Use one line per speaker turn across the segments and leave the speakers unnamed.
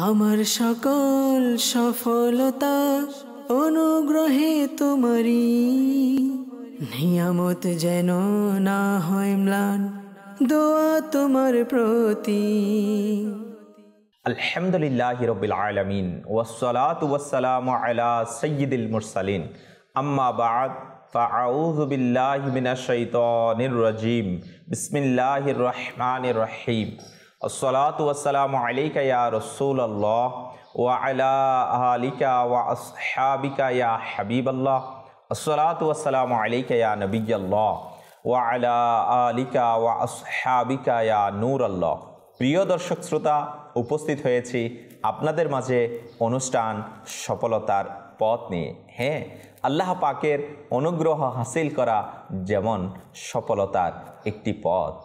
আমার সকল সফলতা অনুগ্রহে তোমারি, নিয়ামত যেন না হয় ম্লান, দোয়া তোমার প্রতি।
আলহামদুলিল্লাহি রাব্বিল আলামিন ওয়াসসালাতু ওয়াসসালামু আলা সাইয়্যিদিল মুরসালিন, আম্মা বা'দ, ফাআউযু বিল্লাহি মিনাশ শাইতানির রাজীম। বিসমিল্লাহির রহমানির রহিম। আসসালাতু ওয়াসসালামু আলাইকা ইয়া রাসূলুল্লাহ ওয়া আলা আলিকা ওয়া আসহাবিকা ইয়া হাবিবাল্লাহ। আসসালাতু ওয়াসসালামু আলাইকা ইয়া নবিয়্যাল্লাহ ওয়া আলা আলিকা ওয়া আসহাবিকা ইয়া নূরাল্লাহ। প্রিয় দর্শক শ্রোতা, উপস্থিত হয়েছি আপনাদের মাঝে অনুষ্ঠান সফলতার পথ নিয়ে। হ্যাঁ, আল্লাহ পাকের অনুগ্রহ হাসিল করা যেমন সফলতার একটি পথ,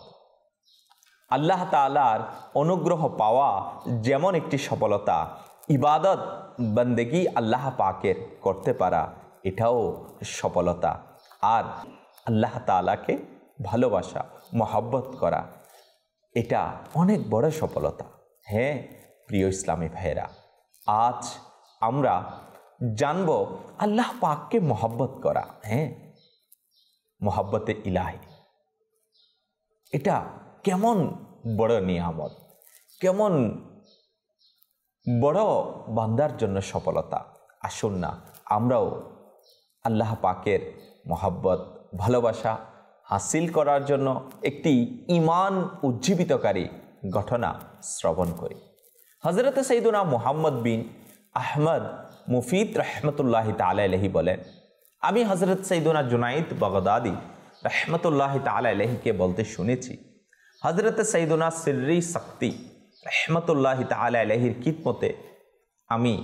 আল্লাহ তাআলার অনুগ্রহ পাওয়া যেমন একটি সফলতা, ইবাদত বন্দেগী আল্লাহ পাকের করতে পারা এটাও সফলতা। আর আল্লাহ তাআলাকে ভালোবাসা, মহব্বত করা এটা অনেক বড় সফলতা। হ্যাঁ প্রিয় ইসলামী ভাইয়েরা, আজ আমরা জানব আল্লাহ পাককে মহব্বত করা। হ্যাঁ, মহব্বতে ইলাহি এটা কেমন বড় নিয়ামত, কেমন বড় বান্দার জন্য সফলতা। আসুন না আমরাও আল্লাহ পাকের মহব্বত, ভালোবাসা হাসিল করার জন্য একটি ঈমান উজ্জীবিতকারী ঘটনা শ্রবণ করি। হযরত সাইয়্যিদুনা মুহাম্মদ বিন আহমদ মুফিদ রহমতুল্লাহি তাআলা আলাইহি বলেন, আমি হযরত সাইয়্যিদুনা জুনাইদ বাগদাদি রহমতুল্লাহি তাআলা আলাইহিকে বলতে শুনেছি, হযরত সাইয়্যিদুনা সিররি সাক্তি রহমতুল্লাহি তাআলা আলাইহির খিদমতে আমি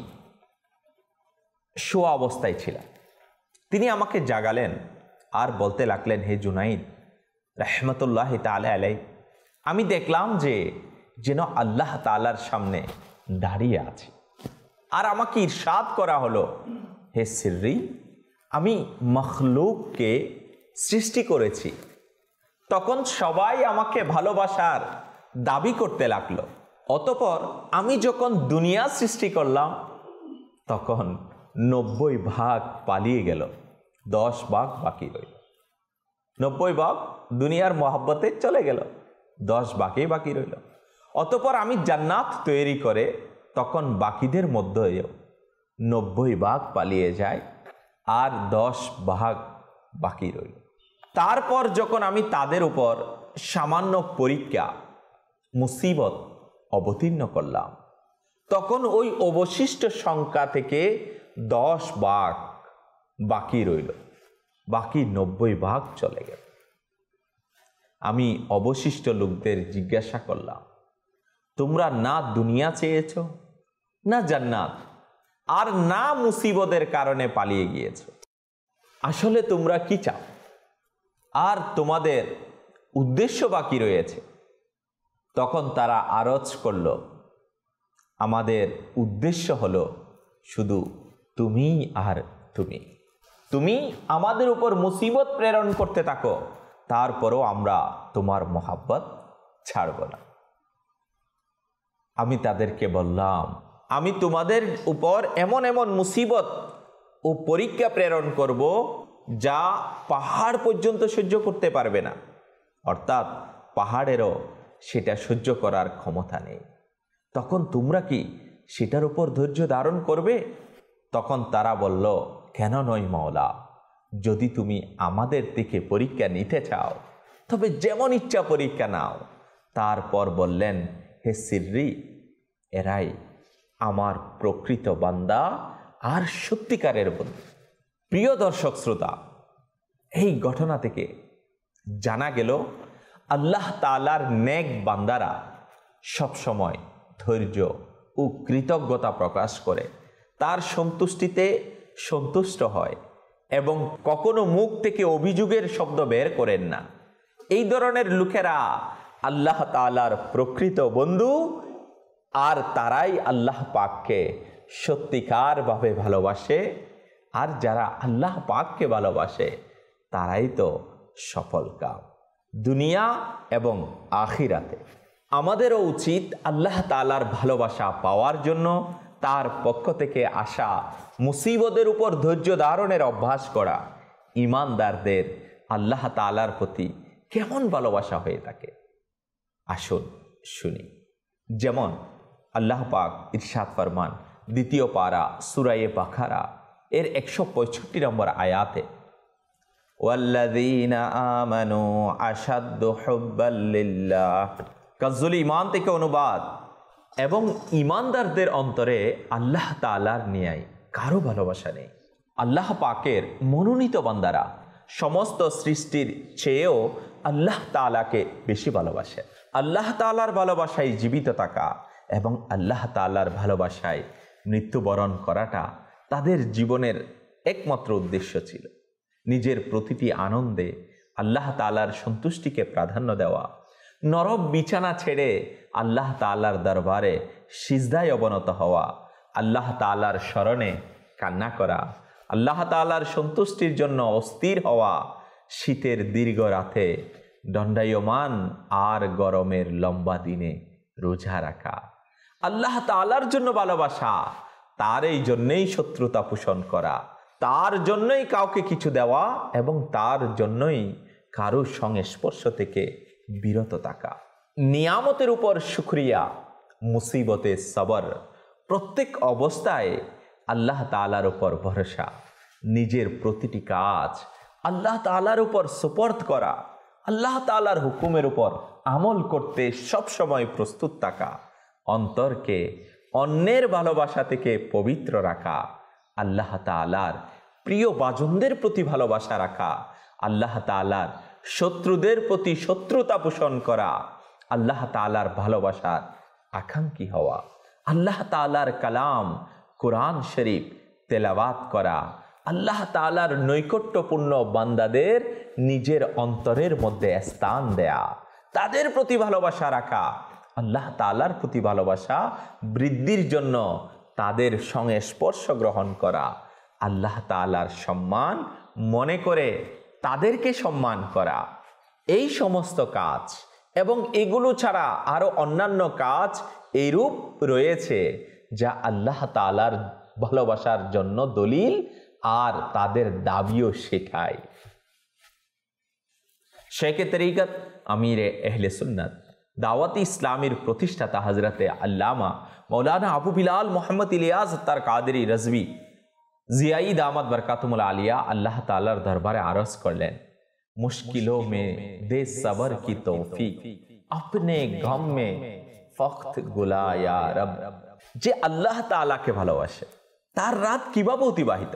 শোয়া অবস্থায় ছিলাম। তিনি আমাকে জাগালেন আর বলতে লাগলেন, হে জুনাইদ রহমতুল্লাহি তাআলা আলাইহি, আমি দেখলাম যে যেন আল্লাহ তাআলার সামনে দাঁড়িয়ে আছে। আর আমাকে ইরশাদ করা হলো, হে সিররি, আমি মখলুককে সৃষ্টি করেছি। তখন সবাই আমাকে ভালোবাসার দাবি করতে লাগলো। অতঃপর আমি যখন দুনিয়া সৃষ্টি করলাম তখন 90 ভাগ পালিয়ে গেল, 10 ভাগ বাকি রইল। 90 ভাগ দুনিয়ার মহব্বতে চলে গেল, 10 ভাগই বাকি রইল। অতঃপর আমি জান্নাত তৈরি করে তখন বাকিদের মধ্যেও 90 ভাগ পালিয়ে যায় আর 10 ভাগ বাকি রইল। তারপর যখন আমি তাদের উপর সামান্য পরীক্ষা, মুসিবত অবতীর্ণ করলাম, তখন ওই অবশিষ্ট সংখ্যা থেকে 10 ভাগ বাকি রইল, বাকি 90 ভাগ চলে গেল। আমি অবশিষ্ট লোকদের জিজ্ঞাসা করলাম, তোমরা না দুনিয়া চেয়েছ, না জান্নাত, আর না মুসিবতের কারণে পালিয়ে গিয়েছ, আসলে তোমরা কি চাও? আর তোমাদের উদ্দেশ্য বাকি রয়েছে? তখন তারা আরজ করল, আমাদের উদ্দেশ্য হলো শুধু তুমি আর তুমি। তুমি আমাদের উপর মুসিবত প্রেরণ করতে থাকো, তারপরও আমরা তোমার মহব্বত ছাড়ব না। আমি তাদেরকে বললাম, আমি তোমাদের উপর এমন এমন মুসিবত ও পরীক্ষা প্রেরণ করব যা পাহাড় পর্যন্ত সহ্য করতে পারবে না, অর্থাৎ পাহাড়েরও সেটা সহ্য করার ক্ষমতা নেই। তখন তোমরা কি সেটার উপর ধৈর্য ধারণ করবে? তখন তারা বলল, কেন নয় মাওলা, যদি তুমি আমাদের থেকে পরীক্ষা নিতে চাও তবে যেমন ইচ্ছা পরীক্ষা নাও। তারপর বললেন, হে সিররি, এরাই আমার প্রকৃত বান্দা আর সত্যিকারের বন্ধু। প্রিয় দর্শক শ্রোতা, এই ঘটনা থেকে জানা গেল আল্লাহ তাআলার নেক বান্দারা সবসময় ধৈর্য ও কৃতজ্ঞতা প্রকাশ করে, তার সন্তুষ্টিতে সন্তুষ্ট হয় এবং কখনো মুখ থেকে অভিযোগের শব্দ বের করেন না। এই ধরনের লোকেরা আল্লাহ তাআলার প্রকৃত বন্ধু, আর তারাই আল্লাহ পাককে সত্যিকারভাবে ভালোবাসে। আর যারা আল্লাহ পাককে ভালোবাসে তারাই তো সফল কাম দুনিয়া এবং আখিরাতে। আমাদেরও উচিত আল্লাহ তাআলার ভালোবাসা পাওয়ার জন্য তার পক্ষ থেকে আসা মুসিবতের উপর ধৈর্য ধারণের অভ্যাস করা। ঈমানদারদের আল্লাহ তাআলার প্রতি কেমন ভালোবাসা হয়ে থাকে আসুন শুনি। যেমন আল্লাহ পাক ইরশাদ ফরমান দ্বিতীয় পারা সূরা বাকারা এর 165 নম্বর আয়াতে, ওয়াল্লাযীনা আমানু আশাদ্দু হুব্বাল লিল্লাহ। কাজুল ঈমান থেকে অনুবাদ, এবং ঈমানদারদের অন্তরে আল্লাহ তাআলার ন্যায় কারো ভালোবাসা নেই। আল্লাহ পাকের মনোনীত বান্দারা সমস্ত সৃষ্টির চেয়েও আল্লাহ তাআলাকে বেশি ভালোবাসে। আল্লাহ তাআলার ভালোবাসায় জীবিত থাকা এবং আল্লাহ তাআলার ভালোবাসায় মৃত্যুবরণ করাটা তাদের জীবনের একমাত্র উদ্দেশ্য ছিল। নিজের প্রতিটি আনন্দে আল্লাহ তাআলার সন্তুষ্টিকে প্রাধান্য দেওয়া, নরক বিছানা ছেড়ে আল্লাহ তাআলার দরবারে সিজদায় অবনত হওয়া, আল্লাহ তাআলার স্মরণে কান্না করা, আল্লাহ তাআলার সন্তুষ্টির জন্য অস্থির হওয়া, শীতের দীর্ঘ রাতে দণ্ডায়মান আর গরমের লম্বা দিনে রোজা রাখা, আল্লাহ তাআলার জন্য ভালোবাসা, তার এই জন্যই শত্রুতা পোষণ করা, তার জন্যই কাউকে কিছু দেওয়া এবং তার জন্যই কারো সংস্পর্শ থেকে বিরত থাকা। নিয়ামতের উপর শুকরিয়া, মুসিবতে সবর, প্রত্যেক অবস্থায় আল্লাহ তাআলার উপর ভরসা, নিজের প্রতিটি কাজ আল্লাহ তাআলার উপর সুপর্দ করা, আল্লাহ তাআলার হুকুমের উপর আমল করতে সবসময় প্রস্তুত থাকা, অন্তরকে অন্যের ভালোবাসা থেকে পবিত্র রাখা, আল্লাহ তাআলার প্রিয় বাজনদের প্রতি ভালোবাসা রাখা, আল্লাহ তাআলার শত্রুদের প্রতি শত্রুতা পোষণ করা, আল্লাহ তাআলার ভালোবাসার আকাঙ্ক্ষী হওয়া, আল্লাহ তাআলার কালাম কোরআন শরীফ তেলাওয়াত করা, আল্লাহ তাআলার নৈকট্যপূর্ণ বান্দাদের নিজের অন্তরের মধ্যে স্থান দেয়া, তাদের প্রতি ভালোবাসা রাখা, আল্লাহ তাআলার প্রতি ভালোবাসা বৃদ্ধির জন্য তাদের সংস্পর্শ গ্রহণ করা, আল্লাহ তাআলার সম্মান মনে করে তাদেরকে সম্মান করা। এই সমস্ত কাজ এবং এগুলো ছাড়া আরো অন্যান্য কাজ এইরূপ রয়েছে যা আল্লাহ তাআলার ভালোবাসার জন্য দলিল আর তাদের দাবিও শেখায়। শেখে তরিকত আমিরে আহলে সুন্নাত দাওয়াত ইসলামের প্রতিষ্ঠাতা হযরতে আল্লামা মৌলানা আবু বিলাল মোহাম্মদ ইলিয়াস আত্তার কাদেরী রজভী জিয়াই দামাত বরকাতুল আলিয়া আল্লাহ তাআলার দরবারে আরজ করলেন, মুশকিलों में दे सबर की तौफीक, अपने गम में फख्त गुला या रब। যে আল্লাহ তাআলাকে ভালোবাসে তার রাত কিভাবে অতিবাহিত?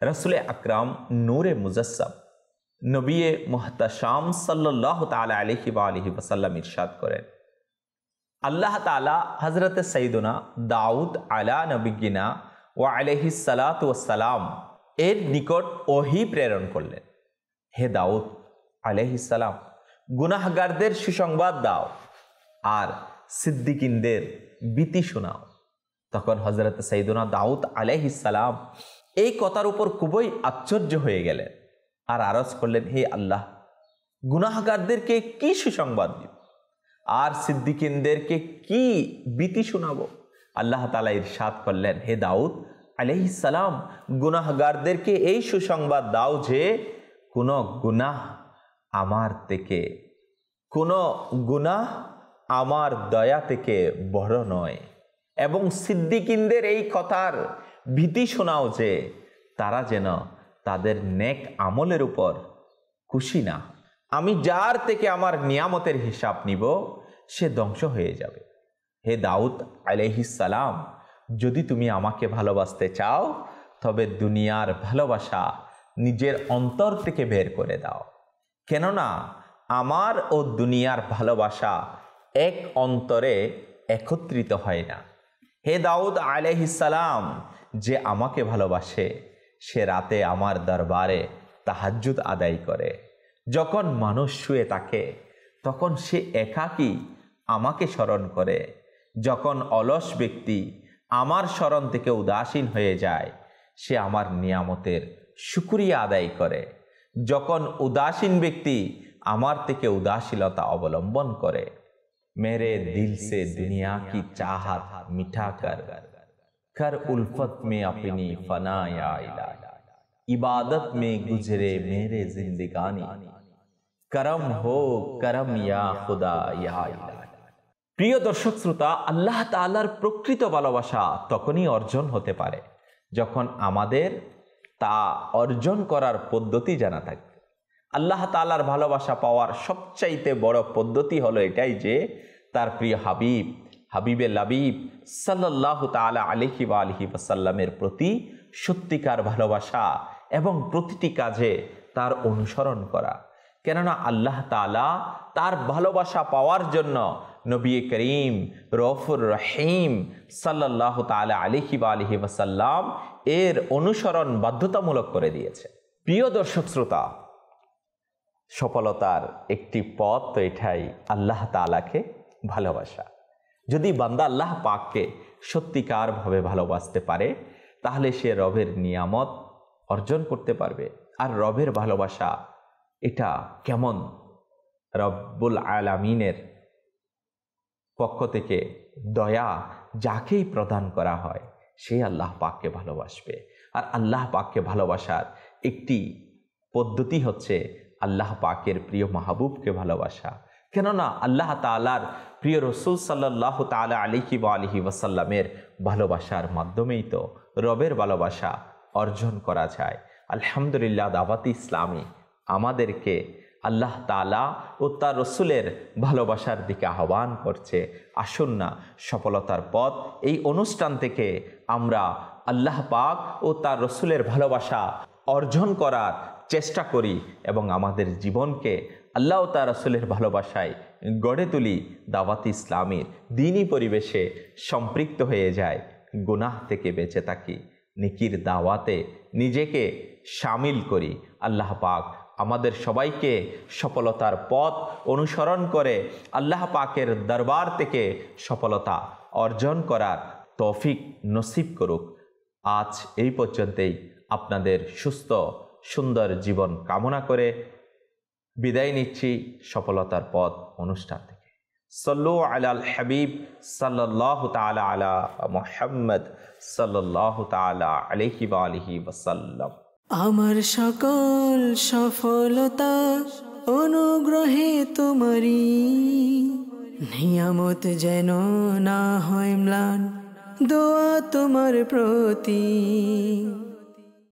রাসূল আকরাম নূরে মুজাসসাম নবী মুহতাশাম সাল্লাল্লাহু তাআলা আলাইহি ওয়া আলিহি ওয়াসাল্লাম ইরশাদ করেন, আল্লাহ তাআলা হযরত সাইয়্যিদুনা দাউদ আলা নবিয়িনা ওয়া আলাইহিস সালাতু ওয়াস সালাম এর নিকট ওহী প্রেরণ করলেন, হে দাউদ আলাইহিস সালাম, গুনাহগারদের সুসংবাদ দাও আর সিদ্দিকিনদের ভীতি শোনাও। তখন হযরত সাইয়্যিদুনা দাউদ আলাইহিস সালাম এই কথার উপর খুবই আশ্চর্য হয়ে গেলেন আর আরজ করলেন, হে আল্লাহ, গুনাহগারদেরকে কি সুসংবাদ দিব আর সিদ্দিকিনদেরকে কি ভীতি শোনাবো? আল্লাহ তাআলা ইরশাদ করলেন, হে দাউদ আলাইহিস সালাম, গুনাহগারদেরকে এই সুসংবাদ দাও যে কোনো গুনাহ আমার দয়া থেকে বড় নয়, এবং সিদ্দিকিনদের এই কথার ভীতি শোনাও যে তারা যেন তাদের নেক আমলের উপর খুশি না। আমি যার থেকে আমার নিয়ামতের হিসাব নিব সে ধ্বংস হয়ে যাবে। হে দাউদ আলাইহিস সালাম, যদি তুমি আমাকে ভালোবাসতে চাও তবে দুনিয়ার ভালোবাসা নিজের অন্তর থেকে বের করে দাও, কেননা আমার ও দুনিয়ার ভালোবাসা এক অন্তরে একত্রিত হয় না। হে দাউদ আলাইহিস সালাম, যে আমাকে ভালোবাসে সে রাতে আমার দরবারে তাহাজ্জুদ আদায় করে। যখন মানুষ শুয়ে থাকে তখন সে একাকী আমাকে স্মরণ করে। যখন অলস ব্যক্তি আমার স্মরণ থেকে উদাসীন হয়ে যায় সে আমার নিয়ামতের শুকরিয়া আদায় করে। যখন উদাসীন ব্যক্তি আমার থেকে উদাসীনতা অবলম্বন করে, मेरे दिल से दुनिया की चाहत मिटा कर उल्फत में अपनी फना या इलाही, इबादत में गुजरे मेरे जिंदगानी, करम हो करम या खुदा या इलाही। প্রিয় দর্শক শ্রোতা, আল্লাহ তাআলার প্রকৃত ভালোবাসা তখনই অর্জন হতে পারে যখন আমাদের তা অর্জন করার পদ্ধতি জানা থাকে। আল্লাহ তাআলার ভালোবাসা পাওয়ার সবচাইতে বড় পদ্ধতি হলো এটাই যে তার প্রিয় হাবিবে লাবিব সাল্লাল্লাহু তাআলা আলাইহি ওয়া আলিহি ওয়াসাল্লামের প্রতি সত্যিকার ভালোবাসা এবং প্রতিটি কাজে তার অনুসরণ করা। কেননা আল্লাহ তাআলা তার ভালোবাসা পাওয়ার জন্য নবী করিম রউফুর রহিম সাল্লাল্লাহু তাআলা আলাইহি ওয়া আলিহি ওয়াসাল্লাম এর অনুসরণ বাধ্যতামূলক করে দিয়েছে। প্রিয় দর্শক শ্রোতা, সফলতার একটি পথ তো এটাই আল্লাহ তাআলাকে ভালোবাসা। যদি বান্দা আল্লাহ পাককে সত্যিকারভাবে ভালোবাসতে পারে তাহলে সে রবের নিয়ামত অর্জন করতে পারবে। আর রবের ভালোবাসা এটা কেমন? রব্বুল আলামিনের পক্ষ থেকে দয়া যাকেই প্রদান করা হয় সে আল্লাহ পাককে ভালোবাসবে। আর আল্লাহ পাককে ভালোবাসার একটি পদ্ধতি হচ্ছে আল্লাহ পাকের প্রিয় মাহবুবকে ভালোবাসা। কেননা আল্লাহ তাআলার প্রিয় রসুল সাল্লাল্লাহু তাআলা আলাইহি ওয়া আলিহি ওয়াসাল্লামের ভালোবাসার মাধ্যমেই তো রবের ভালোবাসা অর্জন করা যায়। আলহামদুলিল্লাহ, দাওয়াতে ইসলামী আমাদেরকে আল্লাহ তাআলা ও তার রসুলের ভালোবাসার দিকে আহ্বান করছে। আসুন না সফলতার পথ এই অনুষ্ঠান থেকে আমরা আল্লাহ পাক ও তার রসুলের ভালোবাসা অর্জন করার চেষ্টা করি এবং আমাদের জীবনকে আল্লাহ ও তার রসুলের ভালোবাসায় গড়ে তুলি। দাওয়াতে ইসলামীর দ্বীনি পরিবেশে সম্পৃক্ত হয়ে যায়, গুনাহ থেকে বেঁচে থাকি, নেকির দাওয়াতে নিজেকে শামিল করি। আল্লাহ পাক আমাদের সবাইকে সফলতার পথ অনুসরণ করে আল্লাহ পাকের দরবার থেকে সফলতা অর্জন করার তৌফিক নসিব করুক। আজ এই পর্যন্তই। আপনাদের সুস্থ সুন্দর জীবন কামনা করে বিদায় নিচ্ছি সফলতার পথ অনুষ্ঠান থেকে। সল্লু আলাল হাবিব সাল্লাল্লাহু তাআলা আলা মুহাম্মদ সাল্লাল্লাহু তাআলা আলাইহি ওয়া আলিহি ওয়াসাল্লাম।
আমার সকল সফলতা অনুগ্রহে তোমারি, নিয়ামত যেন না হয় ম্লান, দোয়া তোমার প্রতি।